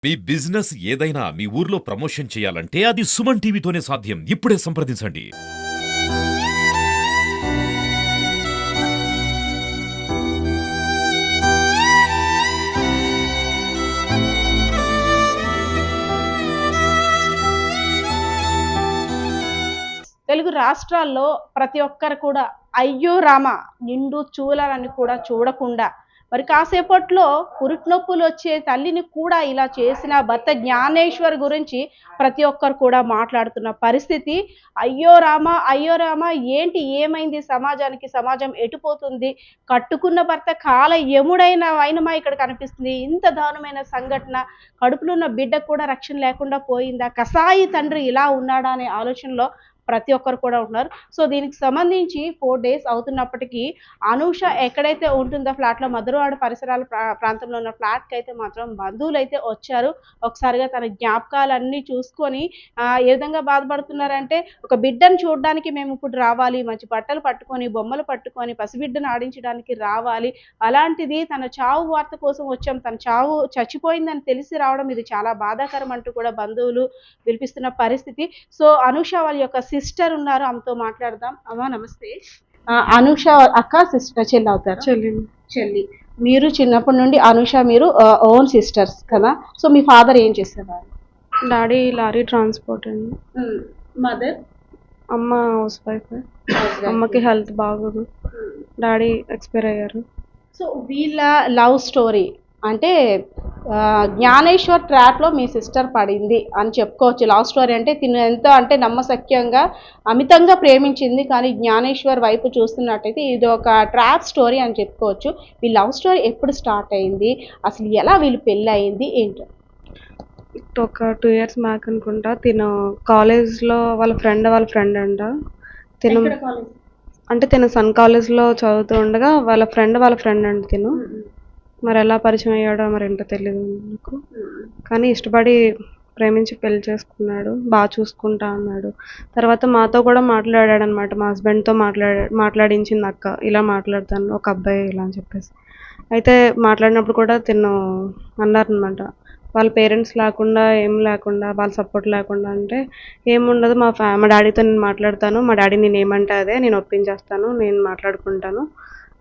మీ business ఏదైనా మీ ఊర్లో promotion చేయాలంటే అది సుమన్ టీవీతోనే సాధ్యం. ఇప్పుడే సంప్రదించండి. తెలుగు రాష్ట్రాల్లో ప్రతి ఒక్కరు కూడా అయ్యో రామ నిండు చూలాలని కూడా చూడకుండా మరి కాసేపట్లో పురిటినొప్పులు వచ్చే తల్లిని కూడా ఇలా చేసిన భర్త జ్ఞానేశ్వర్ గురించి ప్రతి ఒక్కరు కూడా మాట్లాడుతున్న పరిస్థితి. అయ్యో రామ ఏంటి ఏమైంది సమాజానికి, సమాజం ఎటుపోతుంది, కట్టుకున్న భర్త కాల యముడైన వైనమా ఇక్కడ కనిపిస్తుంది. ఇంత దారుణమైన సంఘటన, కడుపులో ఉన్న బిడ్డకు కూడా రక్షణ లేకుండా పోయిందా, కసాయి తండ్రి ఇలా ఉన్నాడా అనే ఆలోచనలో ప్రతి ఒక్కరు కూడా ఉన్నారు. సో దీనికి సంబంధించి 4 డేస్ అవుతున్నప్పటికీ అనూష ఎక్కడైతే ఉంటుందో ఫ్లాట్‌లో మధురవాడ పరిసరాల ప్రాంతంలో ఉన్న ఫ్లాట్‌కి అయితే మాత్రం బంధువులైతే వచ్చారు. ఒకసారిగా తన జ్ఞాపకాలన్నీ చూసుకొని ఏ విధంగా బాధపడుతున్నారంటే, ఒక బిడ్డను చూడడానికి మేము ఇప్పుడు రావాలి, మంచి బట్టలు పట్టుకొని, బొమ్మలు పట్టుకొని, పసిబిడ్డను ఆడించడానికి రావాలి. అలాంటిది తన చావు వార్త కోసం వచ్చాం, తన చావు చచ్చిపోయిందని తెలిసి రావడం ఇది చాలా బాధాకరం అంటూ కూడా బంధువులు విలిపిస్తున్న పరిస్థితి. సో అనూష వాళ్ళ యొక్క సిస్టర్ ఉన్నారు, ఆమెతో మాట్లాడదాం. అమ్మా నమస్తే. అనూష అక్క సిస్టర్, చెల్లి అవుతారు. చెల్లి. మీరు చిన్నప్పటి నుండి అనూష మీరు ఓన్ సిస్టర్స్ కదా. సో మీ ఫాదర్ ఏం చేసేవారు? డాడీ లారీ ట్రాన్స్పోర్ట్ అండి. మదర్? అమ్మ హౌస్ వైఫ్. అమ్మకి హెల్త్ బాగోదు, డాడీ ఎక్స్పైర్ అయ్యారు. సో వీళ్ళ లవ్ స్టోరీ అంటే జ్ఞానేశ్వర్ ట్రాప్లో మీ సిస్టర్ పడింది అని చెప్పుకోవచ్చు. లవ్ స్టోరీ అంటే తిను ఎంతో అంటే నమ్మశక్యంగా అమితంగా ప్రేమించింది, కానీ జ్ఞానేశ్వర్ వైపు చూస్తున్నట్టయితే ఇది ఒక ట్రాప్ స్టోరీ అని చెప్పుకోవచ్చు. ఈ లవ్ స్టోరీ ఎప్పుడు స్టార్ట్ అయింది, అసలు ఎలా వీళ్ళు పెళ్ళి అయింది ఏంటో? ఒక 2 years బ్యాక్ అనుకుంటా. తిను కాలేజ్లో వాళ్ళ ఫ్రెండ్ అంట. తిను అంటే తిను సన్ కాలేజ్లో చదువుతూ ఉండగా వాళ్ళ ఫ్రెండ్ అండి తిను. మరి ఎలా పరిచయం అయ్యాడో మరి ఏంటో తెలియదు నాకు, కానీ ఇష్టపడి ప్రేమించి పెళ్లి చేసుకున్నాడు. బాగా చూసుకుంటా అన్నాడు. తర్వాత మాతో కూడా మాట్లాడాడు అనమాట. మా హస్బెండ్తో మాట్లాడించింది అక్క, ఇలా మాట్లాడతాను ఒక అబ్బాయి ఇలా అని చెప్పేసి. అయితే మాట్లాడినప్పుడు కూడా తిను అన్నారనమాట, వాళ్ళ పేరెంట్స్ లేకుండా ఏం లేకుండా వాళ్ళ సపోర్ట్ లేకుండా అంటే ఏముండదు, మా డాడీతో నేను మాట్లాడతాను, మా డాడీ నేను ఏమంటే అదే నేను ఒప్పించేస్తాను, నేను మాట్లాడుకుంటాను,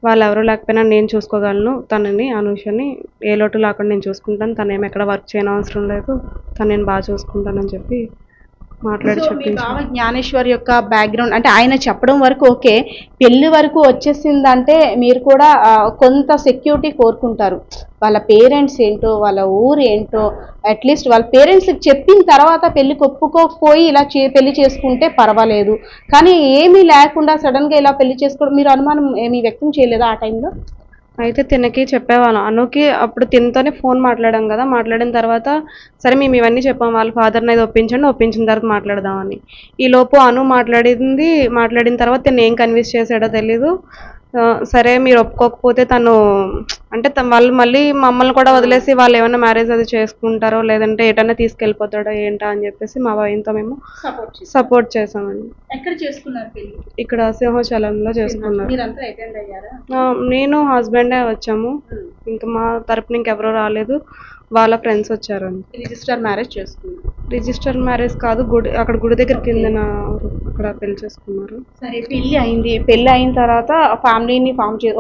వాళ్ళు ఎవరు లేకపోయినా నేను చూసుకోగలను తనని, అనూషని ఏ లోటు లేకుండా నేను చూసుకుంటాను, తను ఏమి ఎక్కడ వర్క్ చేయని అవసరం లేదు, తను నేను బాగా చూసుకుంటానని చెప్పి మాట్లాడి చెప్పింది. జ్ఞానేశ్వర్ యొక్క బ్యాక్గ్రౌండ్ అంటే ఆయన చెప్పడం వరకు ఓకే, పెళ్లి వరకు వచ్చేసిందంటే మీరు కూడా కొంత సెక్యూరిటీ కోరుకుంటారు. వాళ్ళ పేరెంట్స్ ఏంటో, వాళ్ళ ఊరు ఏంటో, అట్లీస్ట్ వాళ్ళ పేరెంట్స్కి చెప్పిన తర్వాత పెళ్లికి ఒప్పుకోకపోయి ఇలా పెళ్లి చేసుకుంటే పర్వాలేదు, కానీ ఏమీ లేకుండా సడన్గా ఇలా పెళ్లి చేసుకోవడం మీరు అనుమానం ఏమీ వ్యక్తం చేయలేదా ఆ టైంలో? అయితే తినకి చెప్పేవాళ్ళం, అనుకి అప్పుడు తినతోనే ఫోన్ మాట్లాడాం కదా. మాట్లాడిన తర్వాత సరే మేము ఇవన్నీ చెప్పాం, వాళ్ళ ఫాదర్ని అయితే ఒప్పించిన తర్వాత మాట్లాడదామని. ఈలోపు మాట్లాడిన తర్వాత తిను ఏం కన్విన్స్ చేశాడో తెలీదు. సరే మీరు ఒప్పుకోకపోతే తను అంటే వాళ్ళు మళ్ళీ మమ్మల్ని కూడా వదిలేసి వాళ్ళు ఏమైనా మ్యారేజ్ అది చేసుకుంటారో లేదంటే ఎటన్నా తీసుకెళ్ళిపోతాడో ఏంటా అని చెప్పేసి మా భయంతో మేము సపోర్ట్ చేసామండి. ఎక్కడ చేసుకున్నారు పెళ్లి? ఇక్కడ సింహాచలంలో చేసుకున్నారు. మీరంతా అటెండ్ అయ్యారా? నేను హస్బెండే వచ్చాము, ఇంకా మా తరపున ఇంకెవరో రాలేదు, వాళ్ళ ఫ్రెండ్స్ వచ్చారండి. రిజిస్టర్ మ్యారేజ్ చేసుకున్నారు? రిజిస్టర్ మ్యారేజ్ కాదు, అక్కడ గుడి దగ్గర కిందన అక్కడ పెళ్లి చేసుకున్నారు. సరే పెళ్లి అయింది, పెళ్లి అయిన తర్వాత ఫ్యామిలీని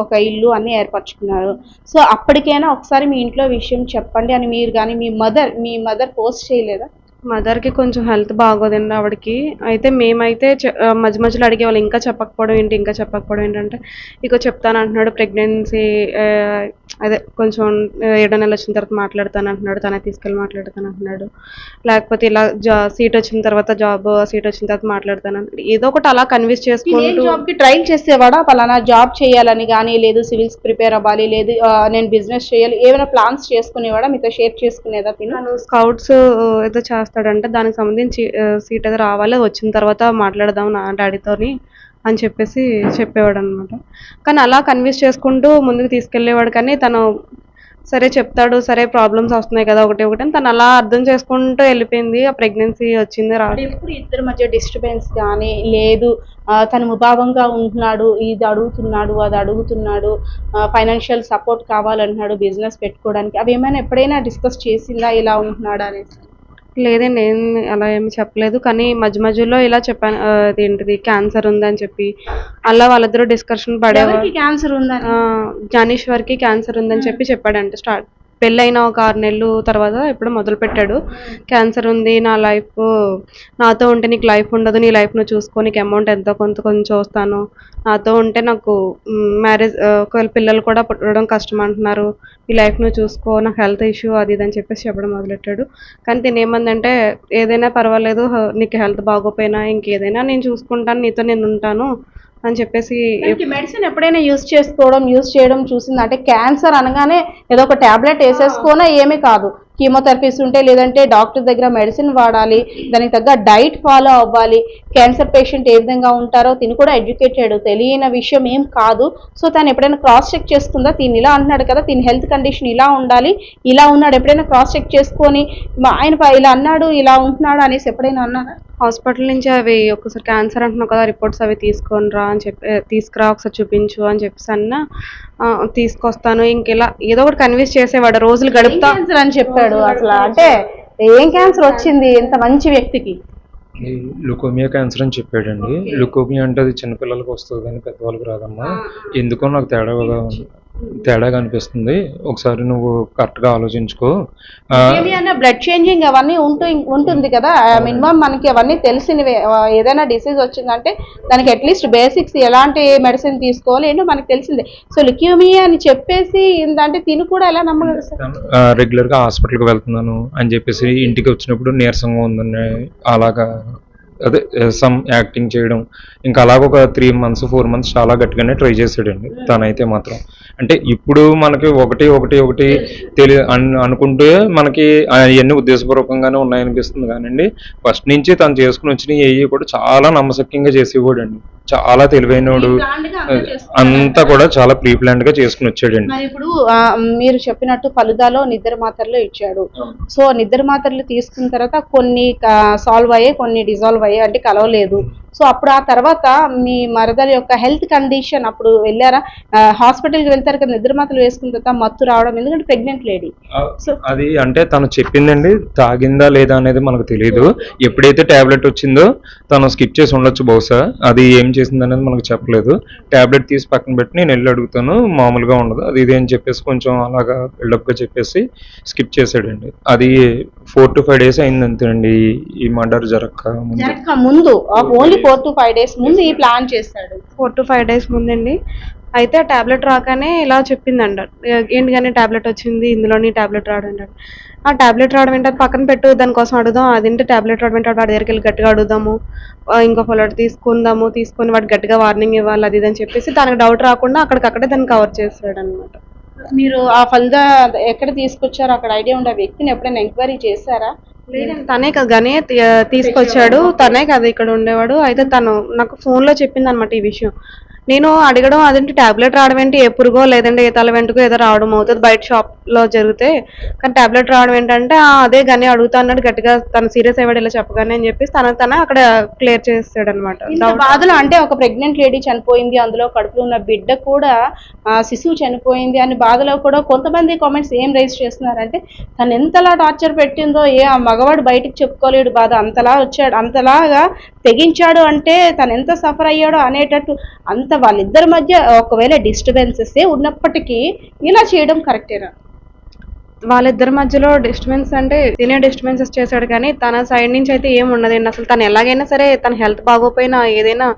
ఒక ఇల్లు అన్ని ఏర్పరచుకున్నారు. సో అప్పటికైనా ఒకసారి మీ ఇంట్లో విషయం చెప్పండి అని మీరు కానీ మీ మదర్ పోస్ట్ చేయలేదా? మదర్కి కొంచెం హెల్త్ బాగోదండి ఆవిడకి. అయితే మేమైతే మధ్యలో అడిగేవాళ్ళు ఇంకా చెప్పకపోవడం ఏంటంటే ఇక చెప్తాను అంటున్నాడు, ప్రెగ్నెన్సీ అదే కొంచెం 7 నెలలు వచ్చిన తర్వాత మాట్లాడతాను అంటున్నాడు, తనే తీసుకెళ్ళి మాట్లాడతాను అంటున్నాడు, లేకపోతే ఇలా సీట్ వచ్చిన తర్వాత మాట్లాడతాను అంటున్నాడు. ఏదో ఒకటి అలా కన్విన్స్ చేసుకుంటూ జాబ్కి ట్రై చేసేవాడా, పలానా జాబ్ చేయాలని కానీ, లేదు సివిల్స్ ప్రిపేర్ అవ్వాలి, లేదు నేను బిజినెస్ చేయాలి, ఏమైనా ప్లాన్స్ చేసుకునేవాడా, మీతో షేర్ చేసుకునేదా? తను స్కౌట్స్ ఏదో చేస్తాడంటే దానికి సంబంధించి సీట్ ఏదో రావాలి, వచ్చిన తర్వాత మాట్లాడదాం నా డాడీతోని అని చెప్పేసి చెప్పేవాడు అనమాట. కానీ అలా కన్విన్స్ చేసుకుంటూ ముందుకు తీసుకెళ్ళేవాడు, కానీ తను సరే చెప్తాడు, సరే ప్రాబ్లమ్స్ వస్తున్నాయి కదా ఒకటి ఒకటి అని తను అలా అర్థం చేసుకుంటూ వెళ్ళిపోయింది. ఆ ప్రెగ్నెన్సీ వచ్చింది అంటే ఎప్పుడు ఇద్దరి మధ్య డిస్టర్బెన్స్ కానీ లేదు, తను ముభావంగా ఉంటున్నాడు, ఇది అడుగుతున్నాడు అది అడుగుతున్నాడు, ఫైనాన్షియల్ సపోర్ట్ కావాలంటున్నాడు బిజినెస్ పెట్టుకోవడానికి, అవి ఏమైనా ఎప్పుడైనా డిస్కస్ చేసిందా ఇలా ఉంటున్నాడా అనేసి? లేదండి, ఏం అలా ఏమి చెప్పలేదు. కానీ మధ్య మధ్యలో ఇలా చెప్పాను, అదేంటిది క్యాన్సర్ ఉందని చెప్పి అలా వాళ్ళిద్దరూ డిస్కషన్ పడేవారు. ఎవరికి క్యాన్సర్ ఉందని? జ్ఞానేశ్వర్కి క్యాన్సర్ ఉందని చెప్పి చెప్పాడంట. పెళ్ళైన ఒక 6 నెలలు తర్వాత ఇప్పుడు మొదలు పెట్టాడు. క్యాన్సర్ ఉంది, నా లైఫ్ నాతో ఉంటే నీకు లైఫ్ ఉండదు, నీ లైఫ్ నువ్వు చూసుకో, నీకు అమౌంట్ ఎంతో కొంత కొంచెం చూస్తాను, నాతో ఉంటే నాకు మ్యారేజ్ ఒకవేళ పిల్లలు కూడా పుట్టడం కష్టం అంటున్నారు, ఈ లైఫ్ నువ్వు చూసుకో, నాకు హెల్త్ ఇష్యూ అది ఇది అని చెప్పేసి చెప్పడం మొదలెట్టాడు. కానీ తిని ఏమందంటే ఏదైనా పర్వాలేదు, నీకు హెల్త్ బాగోపోయినా ఇంకేదైనా నేను చూసుకుంటాను, నీతో నేను ఉంటాను అని చెప్పేసి. మెడిసిన్ ఎప్పుడైనా యూజ్ చేయడం చూసింది అంటే క్యాన్సర్ అనగానే ఏదో ఒక టాబ్లెట్ వేసేసుకోనా ఏమీ కాదు, కీమోథెరపీస్ ఉంటే లేదంటే డాక్టర్ దగ్గర మెడిసిన్ వాడాలి, దానికి తగ్గ డైట్ ఫాలో అవ్వాలి. క్యాన్సర్ పేషెంట్ ఏ విధంగా ఉంటారో తిని కూడా ఎడ్యుకేటెడ్, తెలియని విషయం ఏం కాదు. సో తను ఎప్పుడైనా క్రాస్ చెక్ చేసుకుందా, తిని ఇలా అంటున్నాడు కదా, తిని హెల్త్ కండిషన్ ఇలా ఉండాలి, ఇలా ఉన్నాడు, ఎప్పుడైనా క్రాస్ చెక్ చేసుకొని ఆయన ఇలా అన్నాడు ఇలా ఉంటున్నాడు అనేసి ఎప్పుడైనా అన్నారా? హాస్పిటల్ నుంచి అవి ఒకసారి క్యాన్సర్ అంటున్నావు కదా, రిపోర్ట్స్ అవి తీసుకొని రా అని చెప్పి, తీసుకురా ఒకసారి చూపించు అని చెప్పేసి అన్న, తీసుకొస్తాను ఇంకెలా ఏదో ఒకటి కన్విన్స్ చేసేవాడు, రోజులు గడుపుతా. క్యాన్సర్ అని చెప్పాడు అసలు, అంటే ఏం క్యాన్సర్ వచ్చింది ఇంత మంచి వ్యక్తికి? లుకోమియా క్యాన్సర్ అని చెప్పాడండి. లుకోమియా అంటే అది చిన్నపిల్లలకు వస్తుంది కానీ పెద్దవాళ్ళకి రాదమ్మా. ఎందుకో నాకు తేడాగా అనిపిస్తుంది, ఒకసారి నువ్వు కరెక్ట్గా ఆలోచించుకో. బ్లడ్ చేంజింగ్ అవన్నీ ఉంటుంది కదా, మినిమం మనకి అవన్నీ తెలిసినవే. ఏదైనా డిసీజ్ వచ్చిందంటే దానికి అట్లీస్ట్ బేసిక్స్ ఎలాంటి మెడిసిన్ తీసుకోవాలి ఏంటో మనకి తెలిసిందే. సో లుక్యూమియా అని చెప్పేసి అంటే తిని కూడా ఎలా నమ్మగలుగుతారు? రెగ్యులర్గా హాస్పిటల్కి వెళ్తున్నాను అని చెప్పేసి ఇంటికి వచ్చినప్పుడు నీరసంగా ఉందని అలాగా అదే సమ్ యాక్టింగ్ చేయడం, ఇంకా అలాగ ఒక 3 months 4 months చాలా గట్టిగానే ట్రై చేసాడండి తనైతే మాత్రం. అంటే ఇప్పుడు మనకి ఒకటి అనుకుంటే మనకి అవన్నీ ఉద్దేశపూర్వకంగానే ఉన్నాయనిపిస్తుంది కానండి, ఫస్ట్ నుంచి తను చేసుకుని వచ్చినవి అవి కూడా చాలా నమ్మశక్యంగా చేసేవాడండి, చాలా తెలివైనవాడు, అంతా కూడా చాలా ప్రీ ప్లాన్డ్ గా చేసుకుని వచ్చాడండి. మరి ఇప్పుడు మీరు చెప్పినట్టు ఫలుదాలో నిద్ర మాత్రలు ఇచ్చాడు. సో నిద్ర మాత్రలు తీసుకున్న తర్వాత కొన్ని సాల్వ్ అయ్యాయి, కొన్ని డిజాల్వ్ అయ్యాయి, అంటే కలవలేదు. సో అప్పుడు ఆ తర్వాత మీ మరదల యొక్క హెల్త్ కండిషన్ అప్పుడు వెళ్ళారా? హాస్పిటల్కి వెళ్తారు కదా, నిద్ర మాత్రలు వేసుకున్న తర్వాత మత్తు రావడం, ఎందుకంటే ప్రెగ్నెంట్ లేడీ. సో అది అంటే తను చెప్పిందండి, తాగిందా లేదా అనేది మనకు తెలియదు. ఎప్పుడైతే టాబ్లెట్ వచ్చిందో తను స్కిప్ చేసి ఉండొచ్చు బహుశా, అది ఏం చేసింది అనేది మనకు చెప్పలేదు. టాబ్లెట్ తీసి పక్కన పెట్టి నేను వెళ్ళి అడుగుతాను, మామూలుగా ఉండదు అది ఇది అని చెప్పేసి కొంచెం అలాగా బిల్డప్గా చెప్పేసి స్కిప్ చేసాడండి. అది 4 to 5 days అయింది అంతేనండి ఈ మర్డర్ జరగక ముందు. ఓన్లీ 4 to 5 days ముందు ఈ ప్లాన్ చేశాడు. 4 to 5 days ముందండి. అయితే ఆ టాబ్లెట్ రాగానే ఇలా చెప్పిందంట, ఏంటి కానీ టాబ్లెట్ వచ్చింది, ఇందులోని టాబ్లెట్ రావడం ఏంటంటే, ఆ టాబ్లెట్ రావడం ఏంటంటే పక్కన పెట్టు, దానికోసం అడుగుదాం, అదేంటి టాబ్లెట్ రావడం ఏంటంటే వాడి దగ్గరికి వెళ్ళి గట్టిగా అడుగుదాము, ఇంకో ఫోలట్ తీసుకొని వాడు గట్టిగా వార్నింగ్ ఇవ్వాలి అది ఇది అని చెప్పేసి తనకు డౌట్ రాకుండా అక్కడికక్కడే దాన్ని కవర్ చేసాడు అనమాట. మీరు ఆ ఫలిదా ఎక్కడ తీసుకొచ్చారు, అక్కడ ఐడియా ఉండే వ్యక్తిని ఎప్పుడైనా ఎంక్వైరీ చేశారా? లేదండి, తనే కదా గనే తీసుకొచ్చాడు, తనే కదా ఇక్కడ ఉండేవాడు. అయితే తను నాకు ఫోన్లో చెప్పింది అనమాట ఈ విషయం. నేను అడగడం, అదేంటి టాబ్లెట్ రావడం ఏంటి, ఏ పురుగో లేదంటే ఏ తల వెంటుకో ఏదో రావడం అవుతుంది బయట షాప్లో జరిగితే, కానీ టాబ్లెట్ రావడం ఏంటంటే అదే గని అడుగుతా అన్నాడు గట్టిగా, తను సీరియస్ అయ్యాడు ఇలా చెప్పగానే అని చెప్పేసి తన అక్కడ క్లియర్ చేస్తాడు అనమాట. బాధలు అంటే ఒక ప్రెగ్నెంట్ లేడీ చనిపోయింది, అందులో కడుపులో ఉన్న బిడ్డ కూడా శిశువు చనిపోయింది అని బాధలో కూడా కొంతమంది కామెంట్స్ ఏం రైజ్ చేస్తున్నారంటే, తను ఎంతలా టార్చర్ పెట్టిందో ఆ మగవాడు బయటికి చెప్పుకోలేడు బాధ, అంతలా వచ్చాడు, అంతలాగా తెగించాడు అంటే తను ఎంత సఫర్ అయ్యాడో అనేటట్టు. అంత వాళ్ళిద్దరి మధ్య ఒకవేళ డిస్టర్బెన్సెస్ ఉన్నప్పటికీ ఇలా చేయడం కరెక్టేనా? వాళ్ళిద్దరి మధ్యలో డిస్టర్బెన్స్ అంటే తినే డిస్టర్బెన్సెస్ చేశాడు, కానీ తన సైడ్ నుంచి అయితే ఏం ఉండదండి. అసలు తను ఎలాగైనా సరే తన హెల్త్ బాగోపోయినా ఏదైనా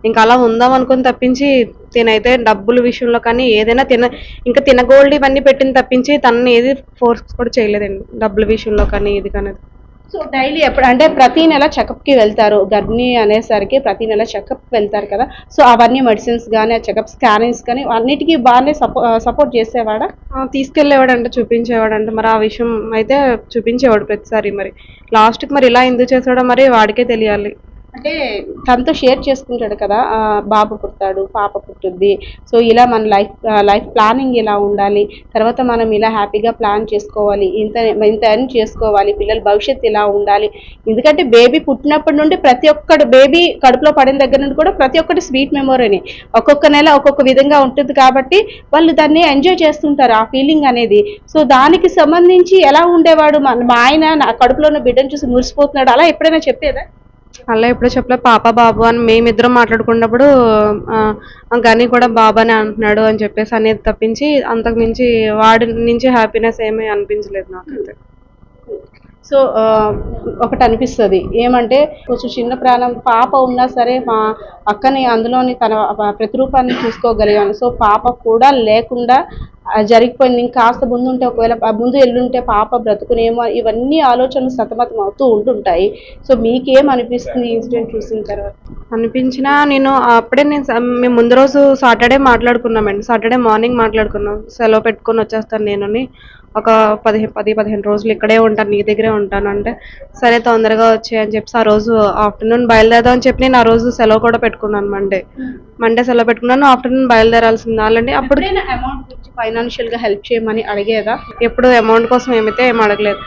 ఇంకా అలా ఉందాం అనుకుని తప్పించి, తినైతే డబ్బుల విషయంలో కానీ ఏదైనా ఇంకా తినగోల్డ్ ఇవన్నీ పెట్టింది తప్పించి తనని ఏది ఫోర్స్ కూడా చేయలేదండి డబ్బుల విషయంలో కానీ ఇది కానీ. సో డైలీ ఎప్పుడు అంటే ప్రతి నెల చెకప్కి వెళ్తారు, గర్భిణి అనేసరికి ప్రతి నెల చెకప్ వెళ్తారు కదా, సో అవన్నీ మెడిసిన్స్ కానీ చెకప్ స్కానింగ్స్ కానీ అన్నిటికీ బాగానే సపోర్ట్ చేసేవాడా? తీసుకెళ్లేవాడంటే, చూపించేవాడంటే, మరి ఆ విషయం అయితే చూపించేవాడు ప్రతిసారి. మరి లాస్ట్కి మరి ఇలా ఎందుకు చేసాడో మరి వాడికే తెలియాలి. అంటే తనతో షేర్ చేసుకుంటాడు కదా, బాబు పుడతాడు, పాప పుట్టుద్ది, సో ఇలా మన లైఫ్ ప్లానింగ్ ఇలా ఉండాలి, తర్వాత మనం ఇలా హ్యాపీగా ప్లాన్ చేసుకోవాలి, ఇంత ఇంత ఎర్న్ చేసుకోవాలి, పిల్లల భవిష్యత్తు ఇలా ఉండాలి. ఎందుకంటే బేబీ పుట్టినప్పటి నుండి ప్రతి ఒక్కటి, బేబీ కడుపులో పడిన దగ్గర నుండి కూడా ప్రతి ఒక్కటి స్వీట్ మెమొరీని, ఒక్కొక్క నెల ఒక్కొక్క విధంగా ఉంటుంది కాబట్టి వాళ్ళు దాన్ని ఎంజాయ్ చేస్తుంటారు ఆ ఫీలింగ్ అనేది. సో దానికి సంబంధించి ఎలా ఉండేవాడు మా ఆయన, నా కడుపులో ఉన్న బిడ్డను చూసి మురిసిపోతున్నాడు, అలా ఎప్పుడైనా చెప్పేదా? అలా ఎప్పుడో చెప్పలే. పాప బాబు అని మేమిద్దరం మాట్లాడుకున్నప్పుడు గని కూడా బాబు అని అంటున్నాడు అని చెప్పేసి అనేది తప్పించి అంతకు మించి వాడి నుంచి హ్యాపీనెస్ ఏమీ అనిపించలేదు నాకైతే. సో ఒకటి అనిపిస్తుంది ఏమంటే, కొంచెం చిన్న ప్రాణం పాప ఉన్నా సరే మా అక్కని అందులోని తన ప్రతిరూపాన్ని చూసుకోగలిగాను. సో పాప కూడా లేకుండా జరిగిపోయింది. ఇంకాస్త ముందు ఉంటే, ఒకవేళ ముందు ఎల్లుంటే పాప బ్రతుకునేమో, ఇవన్నీ ఆలోచనలు సతమతం అవుతూ ఉంటుంటాయి. సో మీకేం అనిపిస్తుంది ఈ ఇన్సిడెంట్ చూసిన తర్వాత? అనిపించినా మేము ముందు రోజు సాటర్డే మాట్లాడుకున్నామండి. సాటర్డే మార్నింగ్ మాట్లాడుకున్నాం, సెలవు పెట్టుకొని వచ్చేస్తాను నేనని, ఒక 15 రోజులు ఇక్కడే ఉంటాను, నీ దగ్గరే ఉంటాను అంటే, సరే తొందరగా వచ్చాయని చెప్పి ఆ రోజు ఆఫ్టర్నూన్ బయలుదేరదాం అని చెప్పి నేను ఆ రోజు సెలవు కూడా పెట్టుకున్నాను. మండే సెలవు పెట్టుకున్నాను, ఆఫ్టర్నూన్ బయలుదేరాల్సింది వాళ్ళండి. అప్పుడు అమౌంట్ గురించి ఫైనాన్షియల్ గా హెల్ప్ చేయమని అడిగేదా? ఎప్పుడు అమౌంట్ కోసం ఏం అడగలేదు.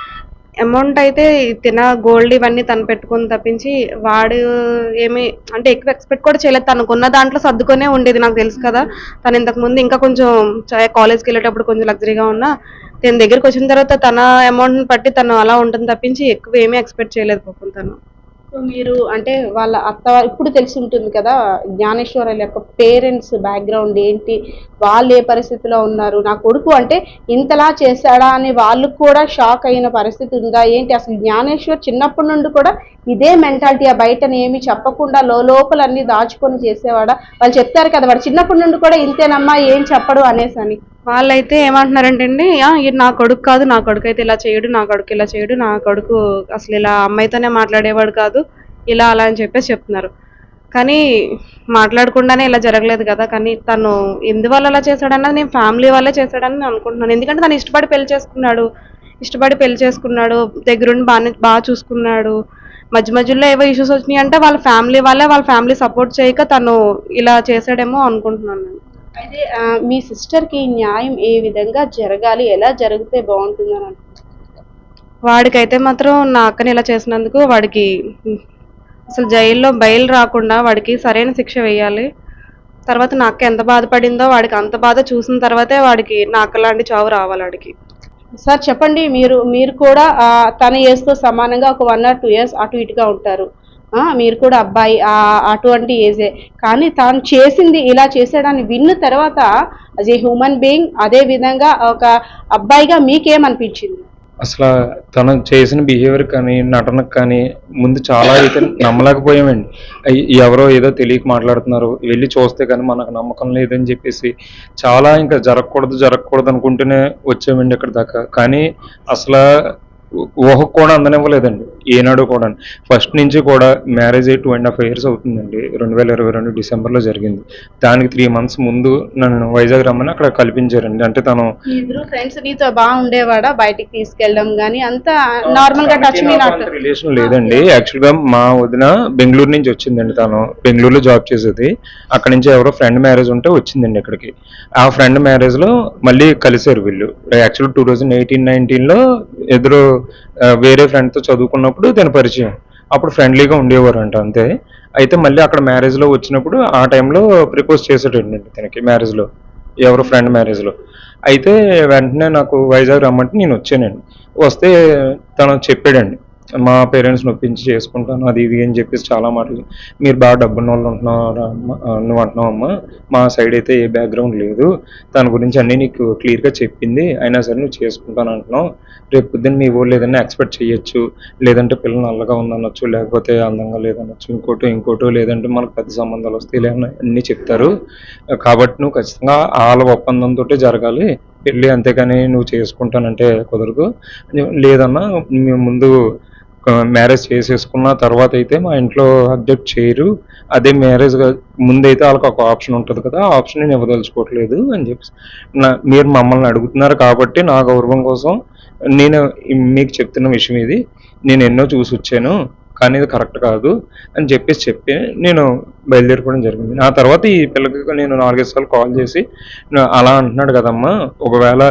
అమౌంట్ అయితే తిన గోల్డ్ ఇవన్నీ తను పెట్టుకుని తప్పించి వాడు ఏమి అంటే ఎక్కువ ఎక్స్పెక్ట్ కూడా చేయలేదు. తనకున్న దాంట్లో సర్దుకొనే ఉండేది. నాకు తెలుసు కదా, తను ఇంతకు ముందు ఇంకా కొంచెం కాలేజ్కి వెళ్ళేటప్పుడు కొంచెం లగ్జరీగా ఉన్నా, తన దగ్గరికి వచ్చిన తర్వాత తన అమౌంట్ని బట్టి తను అలా ఉంటుంది తప్పించి ఎక్కువ ఏమీ ఎక్స్పెక్ట్ చేయలేదు పాపం తను. సో మీరు అంటే వాళ్ళ అత్త ఇప్పుడు తెలిసి ఉంటుంది కదా, జ్ఞానేశ్వరుల యొక్క పేరెంట్స్ బ్యాక్గ్రౌండ్ ఏంటి, వాళ్ళు ఏ పరిస్థితిలో ఉన్నారు, నా కొడుకు అంటే ఇంతలా చేశాడా అని వాళ్ళు కూడా షాక్ అయిన పరిస్థితి ఉందా ఏంటి? అసలు జ్ఞానేశ్వర్ చిన్నప్పటి నుండి కూడా ఇదే మెంటాలిటీ, ఆ బయటని ఏమి చెప్పకుండా లోపల అన్ని దాచుకొని చేసేవాడా? వాళ్ళు చెప్తారు కదా, వాడు చిన్నప్పటి నుండి కూడా ఇంతేనమ్మా ఏం చెప్పడు అనేసి అని. వాళ్ళైతే ఏమంటున్నారంటే అండి, ఇది నా కొడుకు కాదు, నా కొడుకు అయితే ఇలా చేయడు, నా కొడుకు ఇలా చేయడు, నా కొడుకు అసలు ఇలా అమ్మాయితోనే మాట్లాడేవాడు కాదు, ఇలా అలా అని చెప్పేసి చెప్తున్నారు. కానీ మాట్లాడకుండానే ఇలా జరగలేదు కదా. కానీ తను ఎందువల్ల అలా చేశాడన్నది నేను ఫ్యామిలీ వల్లే చేశాడని నేను అనుకుంటున్నాను. ఎందుకంటే తను ఇష్టపడి పెళ్లి చేసుకున్నాడు, దగ్గరుండి బాగా చూసుకున్నాడు. మధ్యలో ఏవో ఇష్యూస్ వచ్చినాయి అంటే వాళ్ళ ఫ్యామిలీ సపోర్ట్ చేయక తను ఇలా చేశాడేమో అనుకుంటున్నాను నేను. అయితే మీ సిస్టర్కి న్యాయం ఏ విధంగా జరగాలి, ఎలా జరిగితే బాగుంటుందని అనుకుంటున్నాను? వాడికైతే మాత్రం నా అక్కని ఇలా చేసినందుకు వాడికి అసలు జైల్లో బెయిల్ రాకుండా వాడికి సరైన శిక్ష వేయాలి. తర్వాత నా అక్క ఎంత బాధపడిందో వాడికి అంత బాధ చూసిన తర్వాతే వాడికి నా అక్క లాంటి చావు రావాలి వాడికి. సార్ చెప్పండి, మీరు కూడా తన ఏజ్తో సమానంగా ఒక 1 or 2 years అటు ఇటుగా ఉంటారు. మీరు కూడా అబ్బాయి అటువంటి ఏజే, కానీ తాను చేసింది ఇలా చేసాడని విన్న తర్వాత యాజ్ ఏ హ్యూమన్ బీయింగ్, అదే విధంగా ఒక అబ్బాయిగా మీకేమనిపించింది? అసలు తను చేసిన బిహేవియర్ కానీ నటనకు కానీ ముందు చాలా అయితే నమ్మలేకపోయామండి. ఎవరో ఏదో తెలియక మాట్లాడుతున్నారు, వెళ్ళి చూస్తే కానీ మనకు నమ్మకం లేదని చెప్పేసి చాలా ఇంకా జరగకూడదు అనుకుంటూనే వచ్చామండి ఇక్కడ దాకా. కానీ అసలు ఊహకు కూడా అందనివ్వలేదండి ఏనాడు కూడా. ఫస్ట్ నుంచి కూడా మ్యారేజ్ అయ్యి 2.5 years అవుతుందండి. 2022 డిసెంబర్లో జరిగింది. దానికి 3 months ముందు నన్ను వైజాగ్ రమ్మని అక్కడ కల్పించారండి. అంటే తను ఫ్రెండ్స్ నీతో బాగుండేవాడా, బయటికి తీసుకెళ్ళడం కానీ అంతా నార్మల్ గా టచ్ రిలేషన్ లేదండి. యాక్చువల్గా మా వదిన బెంగళూరు నుంచి వచ్చిందండి. తను బెంగళూరులో జాబ్ చేసేది. అక్కడ నుంచి ఎవరో ఫ్రెండ్ మ్యారేజ్ ఉంటే వచ్చిందండి ఇక్కడికి. ఆ ఫ్రెండ్ మ్యారేజ్ లో మళ్ళీ కలిసారు వీళ్ళు. యాక్చువల్ 2018-19లో ఎదురు వేరే ఫ్రెండ్తో చదువుకున్నప్పుడు తన పరిచయం. అప్పుడు ఫ్రెండ్లీగా ఉండేవారు అంట అంతే. అయితే మళ్ళీ అక్కడ మ్యారేజ్లో వచ్చినప్పుడు ఆ టైంలో ప్రపోజ్ చేసేటండి తనకి మ్యారేజ్లో, ఎవరో ఫ్రెండ్ మ్యారేజ్లో. అయితే వెంటనే నాకు వైజాగ్ రమ్మంటే నేను వచ్చానండి. వస్తే తను చెప్పాడండి, మా పేరెంట్స్ని ఒప్పించి చేసుకుంటాను అది ఇది అని చెప్పేసి చాలా మాటలు. మీరు బాగా డబ్బున్న వాళ్ళు నువ్వు అంటున్నావు అమ్మా, మా సైడ్ అయితే ఏ బ్యాక్గ్రౌండ్ లేదు, దాని గురించి అన్నీ నీకు క్లియర్గా చెప్పింది, అయినా సరే నువ్వు చేసుకుంటాను అంటున్నావు, రేపు పొద్దున్న మీ ఊళ్ళు ఏదన్నా ఎక్స్పెక్ట్ చేయొచ్చు, లేదంటే పిల్లలు నల్లగా ఉందనొచ్చు, లేకపోతే అందంగా లేదనొచ్చు, ఇంకోటో లేదంటే మనకు పెద్ద సంబంధాలు వస్తాయి లేదని అన్నీ చెప్తారు. కాబట్టి నువ్వు ఖచ్చితంగా వాళ్ళ ఒప్పందంతో జరగాలి పెళ్ళి, అంతేగాని నువ్వు చేసుకుంటానంటే కుదరదు. లేదన్నా మేము ముందు మ్యారేజ్ చేసేసుకున్న తర్వాత అయితే మా ఇంట్లో అబ్జెక్ట్ చేయరు, అదే మ్యారేజ్ ముందైతే వాళ్ళకి ఒక ఆప్షన్ ఉంటుంది కదా, ఆ ఆప్షన్ నేను ఇవ్వదలుచుకోవట్లేదు అని చెప్పి మీరు మమ్మల్ని అడుగుతున్నారు కాబట్టి నా గౌరవం కోసం నేను మీకు చెప్తున్న విషయం ఇది. నేను ఎన్నో చూసి వచ్చాను కానీ ఇది కరెక్ట్ కాదు అని చెప్పి నేను బయలుదేరిపోవడం జరిగింది. ఆ తర్వాత ఈ పిల్లకి నేను 4-5 సార్లు కాల్ చేసి అలా అంటున్నాడు కదమ్మా, ఒకవేళ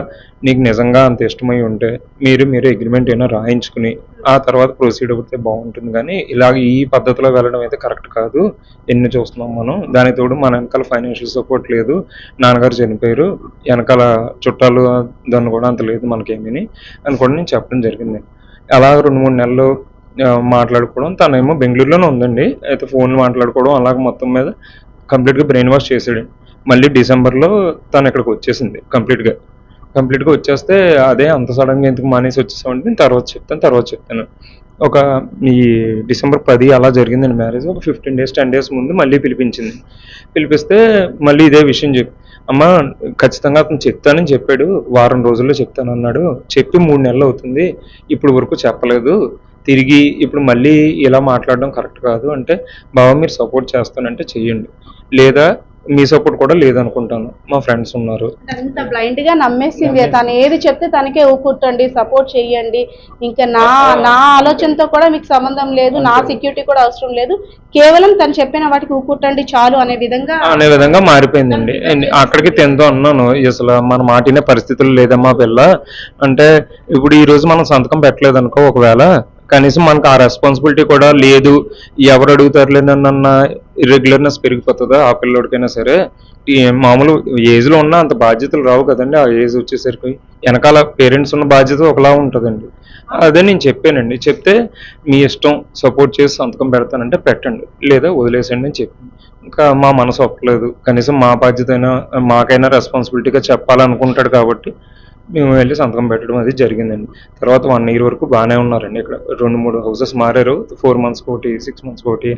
నీకు నిజంగా అంత ఇష్టమై ఉంటే మీరు అగ్రిమెంట్ అయినా రాయించుకుని ఆ తర్వాత ప్రొసీడ్ అవుతే బాగుంటుంది, కానీ ఇలాగ ఈ పద్ధతిలో వెళ్ళడం అయితే కరెక్ట్ కాదు. ఎన్ని చూస్తున్నాం మనం, దానికి తోడు మన వెనకాల ఫైనాన్షియల్ సపోర్ట్ లేదు, నాన్నగారు చనిపోయారు, వెనకాల చుట్టాలు దాన్ని కూడా అంత లేదు మనకేమీ అని కూడా నేను చెప్పడం జరిగింది. అలా 2-3 నెలలు మాట్లాడుకోవడం, తనేమో బెంగళూరులోనే ఉందండి. అయితే ఫోన్లు మాట్లాడుకోవడం అలాగ మొత్తం మీద కంప్లీట్గా బ్రెయిన్ వాష్ చేసాడు. మళ్ళీ డిసెంబర్లో తను ఇక్కడికి వచ్చేసింది కంప్లీట్గా వచ్చేస్తే అదే అంత సడన్గా ఎందుకు మానేసి వచ్చేసామంటే నేను తర్వాత చెప్తాను. ఒక ఈ డిసెంబర్ 10 అలా జరిగిందండి మ్యారేజ్. ఒక 10 డేస్ ముందు మళ్ళీ పిలిపిస్తే మళ్ళీ ఇదే విషయం అమ్మ ఖచ్చితంగా అతను చెప్తానని చెప్పాడు, వారం రోజుల్లో చెప్తాను అన్నాడు, చెప్పి 3 నెలలు అవుతుంది, ఇప్పుడు వరకు చెప్పలేదు, తిరిగి ఇప్పుడు మళ్ళీ ఇలా మాట్లాడడం కరెక్ట్ కాదు అంటే, బావ మీరు సపోర్ట్ చేస్తానంటే చెయ్యండి, లేదా మీ సపోర్ట్ కూడా లేదనుకుంటాను, మా ఫ్రెండ్స్ ఉన్నారు. అంత బ్లైండ్ గా నమ్మేసింది. తను ఏది చెప్తే తనకే ఊకుంటండి, సపోర్ట్ చెయ్యండి, ఇంకా నా ఆలోచనతో కూడా మీకు సంబంధం లేదు, నా సెక్యూరిటీ కూడా అవసరం లేదు, కేవలం తను చెప్పిన వాటికి ఊకుంటండి చాలు అనే విధంగా మారిపోయిందండి. అక్కడికి తిందో అన్నాను, అసలు మన మాటినే పరిస్థితులు లేదమ్మా పిల్ల అంటే, ఇప్పుడు ఈ రోజు మనం సంతకం పెట్టలేదు అనుకో, ఒకవేళ కనీసం మనకు ఆ రెస్పాన్సిబిలిటీ కూడా లేదు, ఎవరు అడుగుతారులేనన్న ఇర్రెగ్యులర్నెస్ పెరిగిపోతుందా ఆ పిల్లోడికైనా సరే. ఈ మామూలు ఏజ్లో ఉన్న అంత బాధ్యతలు రావు కదండి, ఆ ఏజ్ వచ్చేసరికి వెనకాల పేరెంట్స్ ఉన్న బాధ్యత ఒకలా ఉంటుందండి. అదే నేను చెప్పానండి. చెప్తే మీ ఇష్టం, సపోర్ట్ చేసి సంతకం పెడతానంటే పెట్టండి, లేదా వదిలేసండి అని చెప్పి, ఇంకా మా మనసు ఒప్పలేదు, కనీసం మా బాధ్యత అయినా మాకైనా రెస్పాన్సిబిలిటీగా చెప్పాలనుకుంటాడు కాబట్టి మేము వెళ్ళి సంతకం పెట్టడం అది జరిగిందండి. తర్వాత 1 year వరకు బాగానే ఉన్నారండి. ఇక్కడ 2-3 హౌసెస్ మారారు, 4 monthsకి ఒకటి, 6 monthsకి ఒకటి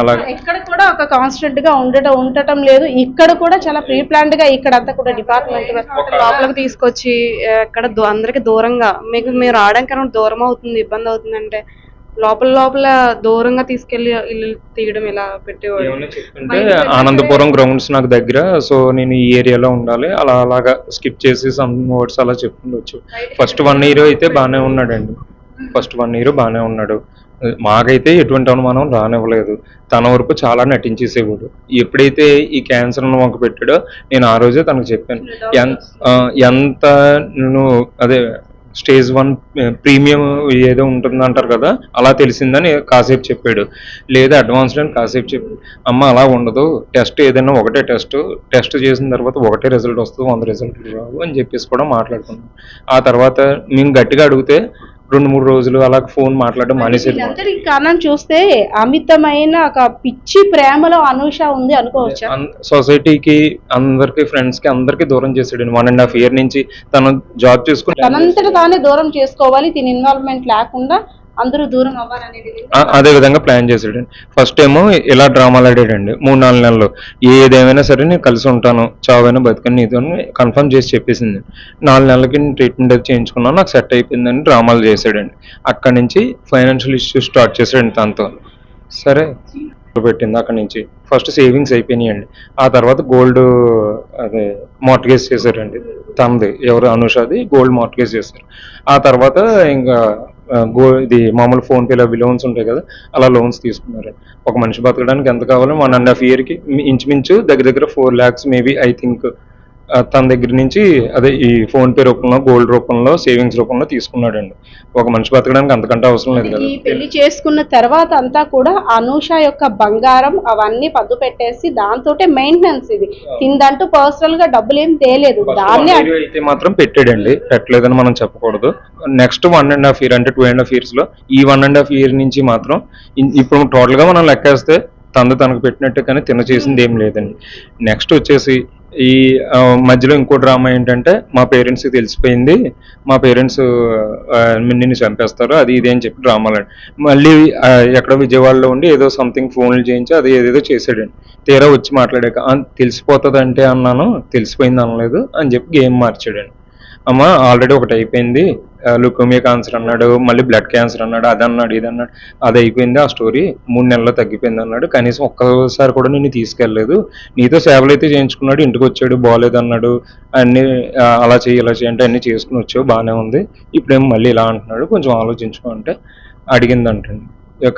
అలా. ఇక్కడ కూడా ఒక కాన్స్టెంట్ గా ఉండటం లేదు, ఇక్కడ కూడా చాలా ప్రీ ప్లాన్డ్ గా ఇక్కడ అంతా కూడా డిపార్ట్మెంట్ లోపలికి తీసుకొచ్చి ఎక్కడ అందరికి దూరంగా మీరు రావడానికి దూరం అవుతుంది, ఇబ్బంది అవుతుంది అంటే లోపల దూరంగా తీసుకెళ్లి ఇల్లు తీయడం ఇలా పెట్టేవాడు. అంటే ఆనందపురం గ్రౌండ్స్ నాకు దగ్గర, సో నేను ఈ ఏరియాలో ఉండాలి, అలాగా స్కిప్ చేసి సమ్ వర్డ్స్ అలా చెప్పుకుండొచ్చు. ఫస్ట్ 1 year అయితే బాగానే ఉన్నాడండి, ఫస్ట్ 1 year బాగానే ఉన్నాడు. మాకైతే ఎటువంటి అనుమానం రానివ్వలేదు, తన వరకు చాలా నటించేసేవాడు. ఎప్పుడైతే ఈ క్యాన్సర్ వంక పెట్టాడో నేను ఆ రోజే తనకు చెప్పాను, ఎంత నేను అదే స్టేజ్ 1 ప్రీమియం ఏదో ఉంటుంది అంటారు కదా, అలా తెలిసిందని కాసేపు చెప్పాడు, లేదా అడ్వాన్స్డ్ అని కాసేపు చెప్పాడు. అమ్మ అలా ఉండదు, టెస్ట్ ఏదైనా ఒకటే టెస్ట్ చేసిన తర్వాత ఒకటే రిజల్ట్ వస్తుంది, 100 రిజల్ట్లు రావు అని చెప్పేసి కూడా మాట్లాడుకున్నాం. ఆ తర్వాత మేము గట్టిగా అడిగితే 2-3 రోజులు అలా ఫోన్ మాట్లాడడం మానేసేది. అందరికి కారణం చూస్తే అమితమైన ఒక పిచ్చి ప్రేమలో అనూష ఉంది అనుకోవచ్చా? సొసైటీకి అందరికి, ఫ్రెండ్స్ కి అందరికి దూరం చేసాడు. 1.5 year నుంచి తను జాబ్ చేసుకుని తనంతట తానే దూరం చేసుకోవాలి, దీని ఇన్వాల్వ్మెంట్ లేకుండా అందరూ దూరం అవ్వాలనేది అదే విధంగా ప్లాన్ చేసాడండి. ఫస్ట్ ఏమో ఇలా డ్రామాలు ఆడాడండి 3-4 నెలలు, ఏదేమైనా సరే నేను కలిసి ఉంటాను, చావైనా బతికని నీతో కన్ఫర్మ్ చేసి చెప్పేసింది. 4 నెలలకి నేను ట్రీట్మెంట్ అది చేయించుకున్నాను, నాకు సెట్ అయిపోయిందని డ్రామాలు చేసాడండి. అక్కడి నుంచి ఫైనాన్షియల్ ఇష్యూస్ స్టార్ట్ చేసాడండి తనతో. సరే పెట్టింది అక్కడి నుంచి. ఫస్ట్ సేవింగ్స్ అయిపోయినాయండి, ఆ తర్వాత గోల్డ్ అదే మార్ట్గేజ్ చేశారండి, తనది ఎవరు అనుషాది గోల్డ్ మార్ట్గేజ్ చేశారు. ఆ తర్వాత ఇంకా ఇది మామూలు ఫోన్పేలో అవి లోన్స్ ఉంటాయి కదా, అలా లోన్స్ తీసుకున్నారు. ఒక మనిషి బతకడానికి ఎంత కావాలో 1.5 yearకి ఇంచుమించు దగ్గర 4 lakhs మేబీ ఐ థింక్ తన దగ్గర నుంచి అదే ఈ ఫోన్పే రూపంలో, గోల్డ్ రూపంలో, సేవింగ్స్ రూపంలో తీసుకున్నాడండి. ఒక మనిషి బతకడానికి అంతకంటే అవసరం లేదు కదా. ఈ పెళ్లి చేసుకున్న తర్వాత అంతా కూడా అనూష యొక్క బంగారం అవన్నీ పద్దు పెట్టేసి దాంతో మెయింటెనెన్స్, ఇది తిందంటూ పర్సనల్ గా డబ్బులు ఏం తేలేదు, దాన్ని అయితే మాత్రం పెట్టాడండి, పెట్టలేదని మనం చెప్పకూడదు. నెక్స్ట్ 1.5 year అంటే 2.5 years లో ఈ 1.5 year నుంచి మాత్రం ఇప్పుడు టోటల్ గా మనం లెక్కేస్తే తనకు పెట్టినట్టే, కానీ తిన చేసింది ఏం లేదండి. నెక్స్ట్ వచ్చేసి ఈ మధ్యలో ఇంకో డ్రామా ఏంటంటే, మా పేరెంట్స్కి తెలిసిపోయింది, మా పేరెంట్స్ నిన్ను చంపేస్తారు అది ఇది అని చెప్పి డ్రామాలు మళ్ళీ ఎక్కడ విజయవాడలో ఉండి ఏదో సంథింగ్ ఫోన్లు చేయించి అది ఏదేదో చేసాడండి. తీరా వచ్చి మాట్లాడాక తెలిసిపోతుంది అంటే అన్నాను, తెలిసిపోయింది అనలేదు అని చెప్పి గేమ్ మార్చాడండి. అమ్మ ఆల్రెడీ ఒకటి అయిపోయింది, లుకోమియా క్యాన్సర్ అన్నాడు, మళ్ళీ బ్లడ్ క్యాన్సర్ అన్నాడు, అది అన్నాడు ఇది అన్నాడు, అది అయిపోయింది ఆ స్టోరీ, 3 నెలల్లో తగ్గిపోయింది అన్నాడు. కనీసం ఒక్కసారి కూడా నేను తీసుకెళ్ళలేదు, నీతో సేవలు అయితే చేయించుకున్నాడు, ఇంటికి వచ్చాడు బాగోలేదు అన్నాడు, అన్నీ అలా చేయి అంటే అన్నీ చేసుకుని వచ్చావు బాగానే ఉంది, ఇప్పుడేమో మళ్ళీ ఇలా అంటున్నాడు, కొంచెం ఆలోచించుకో అంటే అడిగిందంటండి.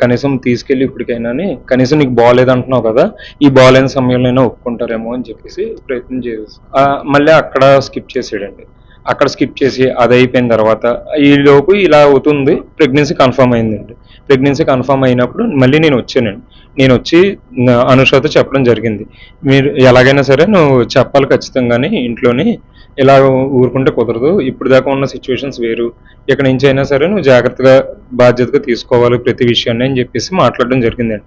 కనీసం తీసుకెళ్ళి ఇప్పటికైనా కనీసం నీకు బాగాలేదంటున్నావు కదా, ఈ బాగాలేని సమయంలోనే ఒప్పుకుంటారేమో అని చెప్పేసి ప్రయత్నం చేసి మళ్ళీ అక్కడ స్కిప్ చేసాడండి. అక్కడ స్కిప్ చేసి అది అయిపోయిన తర్వాత ఈలోపు ఇలా అవుతుంది, ప్రెగ్నెన్సీ కన్ఫర్మ్ అయిందండి. ప్రెగ్నెన్సీ కన్ఫర్మ్ అయినప్పుడు మళ్ళీ నేను వచ్చానండి. నేను వచ్చి అనుషతో చెప్పడం జరిగింది, మీరు ఎలాగైనా సరే నువ్వు చెప్పాలి ఖచ్చితంగానే ఇంట్లోని, ఇలా ఊరుకుంటే కుదరదు, ఇప్పుడు దాకా ఉన్న సిచ్యువేషన్స్ వేరు, ఇక్కడ నుంచి అయినా సరే నువ్వు జాగ్రత్తగా బాధ్యతగా తీసుకోవాలి ప్రతి విషయాన్ని అని చెప్పేసి మాట్లాడడం జరిగిందండి.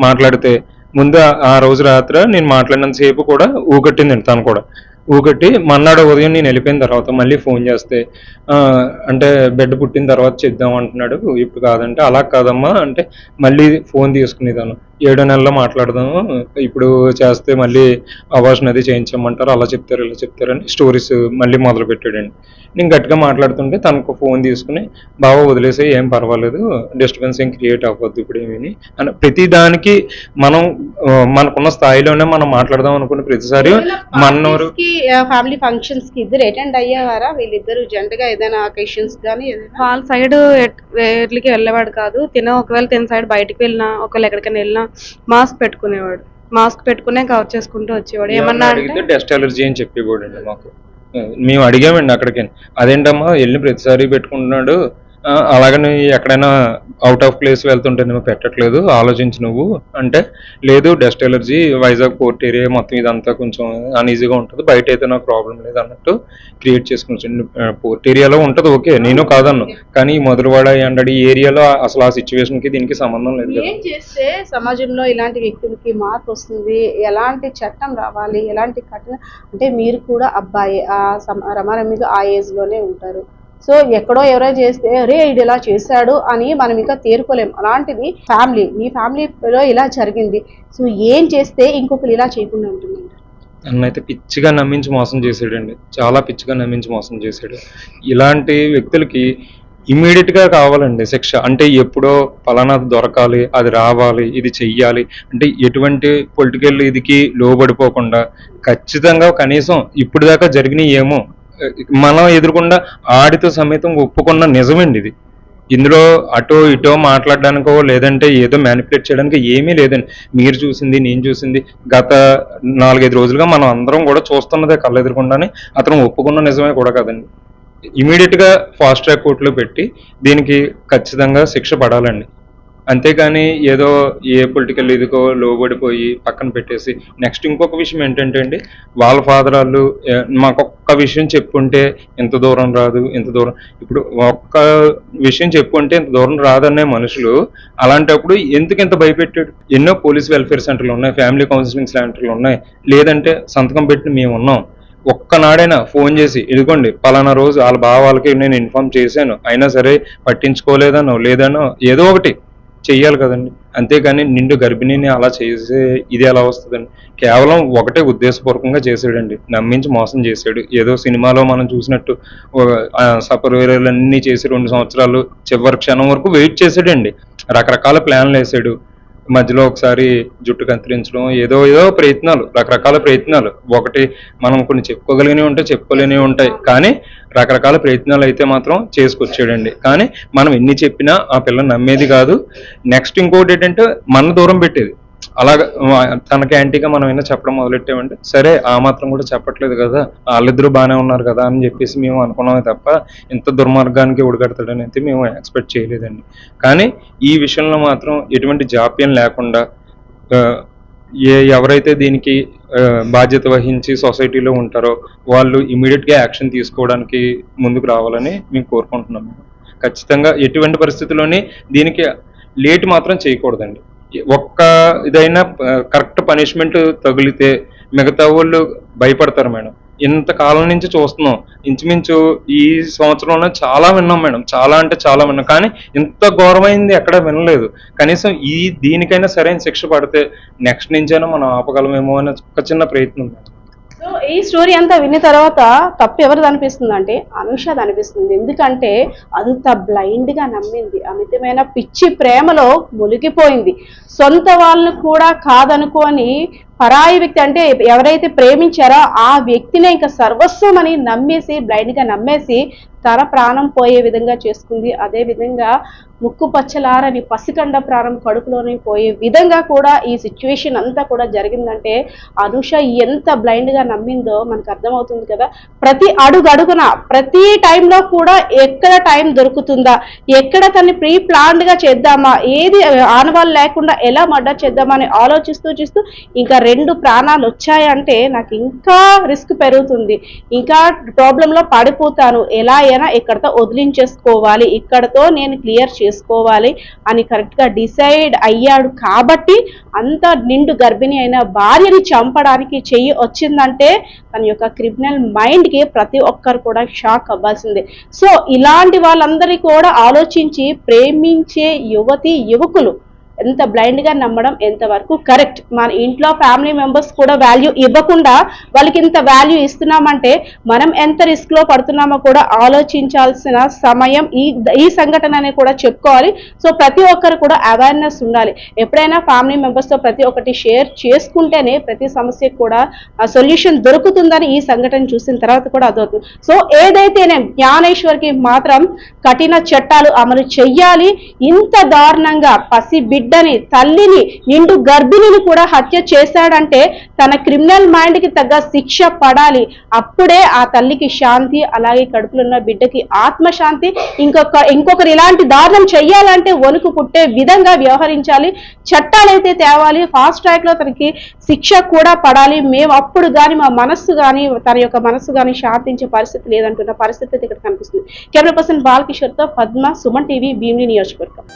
మాట్లాడితే ముందు ఆ రోజు రాత్రి నేను మాట్లాడినంత సేపు కూడా ఊగట్టిందండి తను కూడా. ఊగట్టి మన్నాడు ఉదయం నేను వెళ్ళిపోయిన తర్వాత మళ్ళీ ఫోన్ చేస్తే అంటే బెడ్ పుట్టిన తర్వాత చేద్దాం అంటున్నాడు, ఇప్పుడు కాదంటే, అలా కాదమ్మా అంటే మళ్ళీ ఫోన్ తీసుకుని తను 7 నెలల్లో మాట్లాడదాము, ఇప్పుడు చేస్తే మళ్ళీ అబార్షన్ అది చేయించమంటారు, అలా చెప్తారు ఇలా చెప్తారని స్టోరీస్ మళ్ళీ మొదలు పెట్టాడండి. నేను గట్టిగా మాట్లాడుతుంటే తనకు ఫోన్ తీసుకుని, బాగా వదిలేసి ఏం పర్వాలేదు, డిస్టర్బెన్స్ ఏం క్రియేట్ అవ్వద్దు ఇప్పుడు ఏమీ అని, ప్రతి దానికి మనం మనకున్న స్థాయిలోనే మనం మాట్లాడదాం అనుకున్న ప్రతిసారి మన్నోరు ఫ్యామిలీ ఫంక్షన్స్ కి ఇద్దరు అటెండ్ అయ్యేవారా? వీళ్ళిద్దరు జంటగా ఏదైనా అకేషన్స్ కానీ వాళ్ళ సైడ్ వేర్లకి వెళ్ళేవాడు కాదు. ఒకవేళ తిన సైడ్ బయటకు వెళ్ళినా, ఒకవేళ ఎక్కడికైనా వెళ్ళినా మాస్క్ పెట్టుకునేవాడు. మాస్క్ పెట్టుకునే కవర్ చేసుకుంటూ వచ్చేవాడు. ఏమన్నా అడిగితే డస్ట్ అలర్జీ అని చెప్పేవాడండి మాకు. మేము అడిగామండి అక్కడికి, అదేంటమ్మా వెళ్ళి ప్రతిసారి పెట్టుకుంటున్నాడు, అలాగని ఎక్కడైనా అవుట్ ఆఫ్ ప్లేస్ వెళ్తుంటేనేమో పెట్టట్లేదు, ఆలోచించి నువ్వు అంటే, లేదు dust allergy, Vizag port area మొత్తం ఇదంతా కొంచెం అన్ఈజీగా ఉంటుంది, బయట అయితే నాకు ప్రాబ్లం లేదు అన్నట్టు క్రియేట్ చేసుకుని. పోర్ట్ ఏరియాలో ఉంటుంది ఓకే, నేను కాదన్ను, కానీ మధురవాడ అండ్ ఈ ఏరియాలో అసలు ఆ సిచ్యువేషన్కి దీనికి సంబంధం లేదు. ఏం చేస్తే సమాజంలో ఇలాంటి వ్యక్తులకి మార్పు వస్తుంది, ఎలాంటి చట్టం రావాలి, ఎలాంటి కఠిన, అంటే మీరు కూడా అబ్బాయి రమారమిగా ఆ ఏజ్ లోనే ఉంటారు, సో ఎక్కడో ఎవరో చేస్తే అరే ఇది ఇలా చేశాడు అని మనం ఇంకా తేరుకోలేం. అలాంటిది మీ ఫ్యామిలీలో ఇలా జరిగింది, సో ఏం చేస్తే ఇంకొకరు ఇలా చేయకుండా ఉంటుందండి? నన్నైతే పిచ్చిగా నమ్మించి మోసం చేసాడండి, చాలా పిచ్చిగా నమ్మించి మోసం చేశాడు. ఇలాంటి వ్యక్తులకి ఇమ్మీడియట్గా కావాలండి శిక్ష. అంటే ఎప్పుడో ఫలానా దొరకాలి, అది రావాలి, ఇది చెయ్యాలి అంటే ఎటువంటి పొలిటికల్ ఇదికి లోబడిపోకుండా ఖచ్చితంగా కనీసం ఇప్పుడు దాకా జరిగినాయి ఏమో మనం ఎదురుకుండా ఆడితో సమేతం ఒప్పుకున్న నిజమండి ఇది. ఇందులో అటో ఇటో మాట్లాడడానికో లేదంటే ఏదో మ్యానిపులేట్ చేయడానికి ఏమీ లేదండి. మీరు చూసింది నేను చూసింది గత 4-5 రోజులుగా మనం అందరం కూడా చూస్తున్నదే కళ్ళెదురుకుండానే, అతను ఒప్పుకున్న నిజమే కూడా కదండి. ఇమీడియట్గా ఫాస్ట్ ట్రాక్ కోర్టులో పెట్టి దీనికి ఖచ్చితంగా శిక్ష పడాలండి. అంతేకాని ఏదో ఏ పొలిటికల్ ఇదికో లోబడిపోయి పక్కన పెట్టేసి నెక్స్ట్ ఇంకొక విషయం ఏంటంటే అండి, వాళ్ళ ఫాదర్ వాళ్ళు మాకొక్క విషయం చెప్పుంటే ఇంత దూరం రాదు, ఇంత దూరం, ఇప్పుడు ఒక్క విషయం చెప్పుంటే ఇంత దూరం రాదనే మనుషులు అలాంటప్పుడు ఎందుకు ఇంత భయపెట్టాడు? ఎన్నో పోలీస్ వెల్ఫేర్ సెంటర్లు ఉన్నాయి, ఫ్యామిలీ కౌన్సిలింగ్ సెంటర్లు ఉన్నాయి, లేదంటే సంతకం పెట్టి మేము ఉన్నాం, ఒక్కనాడైనా ఫోన్ చేసి ఇదిగోండి పలానా రోజు వాళ్ళ వాళ్ళకి నేను ఇన్ఫార్మ్ చేశాను, అయినా సరే పట్టించుకోలేదనో లేదనో ఏదో ఒకటి చెయ్యాలి కదండి. అంతేగాని నిండు గర్భిణిని అలా చేసే ఇది ఎలా వస్తుందండి? కేవలం ఒకటే ఉద్దేశపూర్వకంగా చేసాడండి, నమ్మించి మోసం చేశాడు. ఏదో సినిమాలో మనం చూసినట్టు సపర్వేలన్నీ చేసి 2 సంవత్సరాలు చివరి క్షణం వరకు వెయిట్ చేశాడండి, రకరకాల ప్లాన్లు వేసాడు. మధ్యలో ఒకసారి జుట్టు కత్తిరించడం, ఏదో ప్రయత్నాలు, రకరకాల ప్రయత్నాలు. ఒకటి మనం కొన్ని చెప్పుకోగలిగినవి ఉంటాయి, చెప్పుకోలేనివి ఉంటాయి, కానీ రకరకాల ప్రయత్నాలు అయితే మాత్రం చేసుకొచ్చాడండి. కానీ మనం ఎన్ని చెప్పినా ఆ పిల్ల నమ్మేది కాదు. నెక్స్ట్ ఇంకోటి ఏంటంటే మన దూరం పెట్టేది. అలాగా తనకి యాంటీగా మనం అయినా చెప్పడం మొదలెట్టామంటే, సరే ఆ మాత్రం కూడా చెప్పట్లేదు కదా, వాళ్ళిద్దరూ బాగానే ఉన్నారు కదా అని చెప్పేసి మేము అనుకున్నామే తప్ప ఇంత దుర్మార్గానికి ఒడిగడతాడని అయితే మేము ఎక్స్పెక్ట్ చేయలేదండి. కానీ ఈ విషయంలో మాత్రం ఎటువంటి జాప్యం లేకుండా ఎవరైతే దీనికి బాధ్యత వహించి సొసైటీలో ఉంటారో వాళ్ళు ఇమీడియట్గా యాక్షన్ తీసుకోవడానికి ముందుకు రావాలని మేము కోరుకుంటున్నాము. ఖచ్చితంగా ఎటువంటి పరిస్థితుల్లోని దీనికి లేట్ మాత్రం చేయకూడదండి. ఒక్క ఇదైనా కరెక్ట్ పనిష్మెంట్ తగిలితే మిగతా వాళ్ళు భయపడతారు మేడం. ఇంతకాలం నుంచి చూస్తున్నాం, ఇంచుమించు ఈ సంవత్సరంలో చాలా విన్నాం మేడం, చాలా అంటే చాలా విన్నాం, కానీ ఇంత ఘోరమైంది ఎక్కడ వినలేదు. కనీసం దీనికైనా సరైన శిక్ష పడితే నెక్స్ట్ నుంచైనా మనం ఆపగలమేమో అనే ఒక చిన్న ప్రయత్నం మేడం. సో ఈ స్టోరీ అంతా విన్న తర్వాత తప్పు ఎవరిది అనిపిస్తుంది అంటే అనుషది అనిపిస్తుంది. ఎందుకంటే అంత బ్లైండ్ గా నమ్మింది, అమితమైన పిచ్చి ప్రేమలో మునిగిపోయింది, సొంత వాళ్ళని కూడా కాదనుకొని పరాయి వ్యక్తి అంటే ఎవరైతే ప్రేమించారో ఆ వ్యక్తినే ఇంకా సర్వస్వం అని నమ్మేసి బ్లైండ్ గా నమ్మేసి తన ప్రాణం పోయే విధంగా చేసుకుంది. అదే విధంగా ముక్కు పచ్చలారని పసికండ ప్రాణం కడుపులోనే పోయే విధంగా కూడా ఈ సిచ్యువేషన్ అంతా కూడా జరిగిందంటే అనుష ఎంత బ్లైండ్ గా నమ్మిందో మనకు అర్థమవుతుంది కదా. ప్రతి అడుగున ప్రతి టైంలో కూడా ఎక్కడ టైం దొరుకుతుందా, ఎక్కడ తన్ని ప్రీ ప్లాన్డ్ గా చేద్దామా, ఏది ఆనవాళ్ళు లేకుండా ఎలా మర్డర్ చేద్దామా అని ఆలోచిస్తూ ఇంకా 2 ప్రాణాలు వచ్చాయంటే నాకు ఇంకా రిస్క్ పెరుగుతుంది, ఇంకా ప్రాబ్లంలో పడిపోతాను, ఎలా అయినా ఇక్కడతో వదిలించేసుకోవాలి, ఇక్కడతో నేను క్లియర్ చేసుకోవాలి అని కరెక్ట్గా డిసైడ్ అయ్యాడు. కాబట్టి అంత నిండు గర్భిణి అయిన భార్యని చంపడానికి చెయ్యి వచ్చిందంటే తన యొక్క క్రిమినల్ మైండ్కి ప్రతి ఒక్కరు కూడా షాక్ అవ్వాల్సిందే. సో ఇలాంటి వాళ్ళందరికీ కూడా ఆలోచించి ప్రేమించే యువకులు ఎంత బ్లైండ్ గా నమ్మడం ఎంతవరకు కరెక్ట్? మన ఇంట్లో ఫ్యామిలీ మెంబర్స్ కూడా వాల్యూ ఇవ్వకుండా వాళ్ళకి ఇంత వాల్యూ ఇస్తున్నామంటే మనం ఎంత రిస్క్ లో పడుతున్నామో కూడా ఆలోచించాల్సిన సమయం ఈ సంఘటన కూడా చెప్పుకోవాలి. సో ప్రతి ఒక్కరు కూడా అవేర్నెస్ ఉండాలి. ఎప్పుడైనా ఫ్యామిలీ మెంబర్స్ తో ప్రతి ఒక్కటి షేర్ చేసుకుంటేనే ప్రతి సమస్యకు కూడా ఆ సొల్యూషన్ దొరుకుతుందని ఈ సంఘటన చూసిన తర్వాత కూడా అదవుతుంది. సో ఏదైతేనే జ్ఞానేశ్వర్కి మాత్రం కఠిన చట్టాలు అమలు చెయ్యాలి. ఇంత దారుణంగా పసి బిడ్డని, తల్లిని, నిండు గర్భిణిని కూడా హత్య చేశాడంటే తన క్రిమినల్ మైండ్ కి తగ్గ శిక్ష పడాలి. అప్పుడే ఆ తల్లికి శాంతి, అలాగే కడుపులో ఉన్న బిడ్డకి ఆత్మశాంతి. ఇంకొకరు ఇలాంటి దారుణం చెయ్యాలంటే వణుకు పుట్టే విధంగా వ్యవహరించాలి. చట్టాలు అయితే తేవాలి, ఫాస్ట్ ట్రాక్ లో తనకి శిక్ష కూడా పడాలి. మేము అప్పుడు కానీ మా మనస్సు కానీ తన యొక్క మనస్సు కానీ శాంతించే పరిస్థితి లేదంటున్న పరిస్థితి ఇక్కడ కనిపిస్తుంది. కెమెరా పర్సన్ బాలకిషోర్తో పద్మ, సుమన్ టీవీ, భీమిలి నియోజకవర్గం.